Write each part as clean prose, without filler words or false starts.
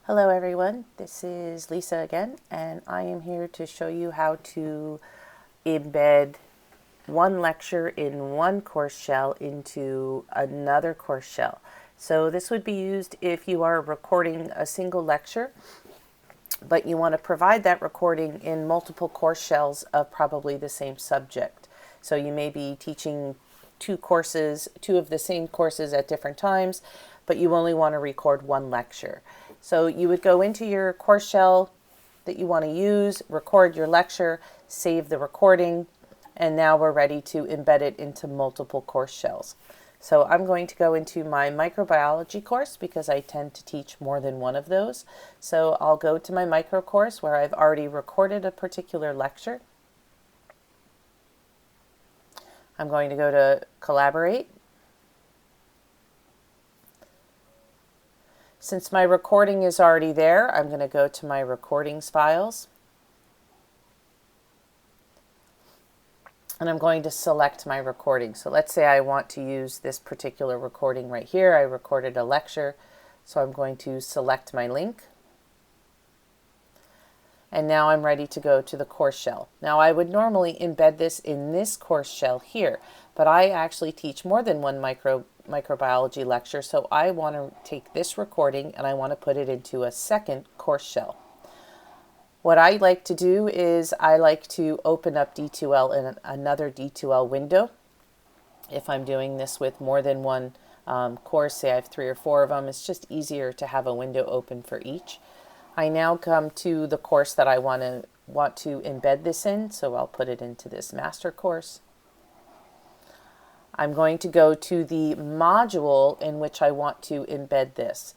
Hello everyone, this is Lisa again, and I am here to show you how to embed one lecture in one course shell into another course shell. So this would be used if you are recording a single lecture, but you want to provide that recording in multiple course shells of probably the same subject. So you may be teaching two of the same courses at different times, but you only want to record one lecture. So you would go into your course shell that you want to use, record your lecture, save the recording, and now we're ready to embed it into multiple course shells. So I'm going to go into my microbiology course because I tend to teach more than one of those. So I'll go to my micro course where I've already recorded a particular lecture. I'm going to go to Collaborate. Since my recording is already there, I'm going to go to my recordings files. And I'm going to select my recording. So let's say I want to use this particular recording right here. I recorded a lecture, so I'm going to select my link. And now I'm ready to go to the course shell. Now I would normally embed this in this course shell here, but I actually teach more than one microbiology lecture, so I want to take this recording and I want to put it into a second course shell. What I like to do is I like to open up D2L in another D2L window. If I'm doing this with more than one course, say I have 3 or 4 of them, it's just easier to have a window open for each. I now come to the course that I want to embed this in, so I'll put it into this master course. I'm going to go to the module in which I want to embed this.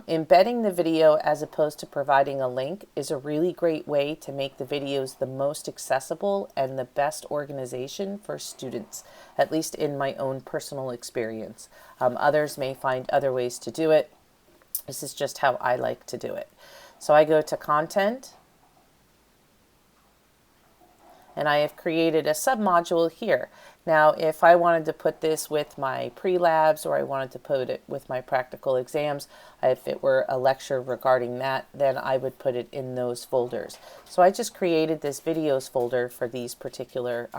Embedding the video as opposed to providing a link is a really great way to make the videos the most accessible and the best organization for students, at least in my own personal experience. Others may find other ways to do it. This is just how I like to do it. So I go to Content, and I have created a submodule here. Now, if I wanted to put this with my pre-labs or I wanted to put it with my practical exams, if it were a lecture regarding that, then I would put it in those folders. So I just created this videos folder for these particular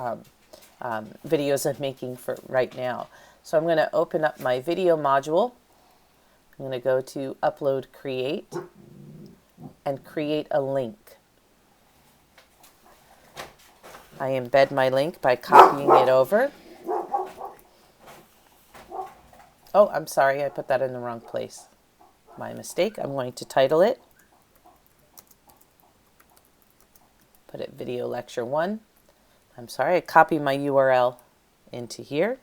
videos I'm making for right now. So I'm going to open up my video module. I'm going to go to Upload Create and create a link. I embed my link by copying it over. Oh, I'm sorry, I put that in the wrong place. My mistake. I'm going to title it. Put it Video Lecture 1. I'm sorry, I copied my URL into here.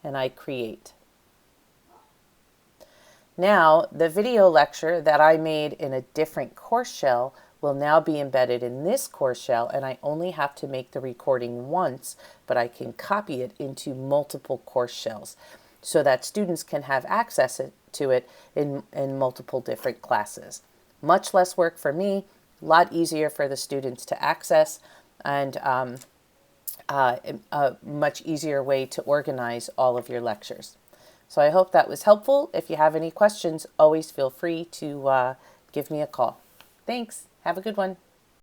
And I create. Now, the video lecture that I made in a different course shell will now be embedded in this course shell, and I only have to make the recording once, but I can copy it into multiple course shells so that students can have access to it in multiple different classes. Much less work for me, a lot easier for the students to access, and a much easier way to organize all of your lectures. So I hope that was helpful. If you have any questions, always feel free to give me a call. Thanks. Have a good one.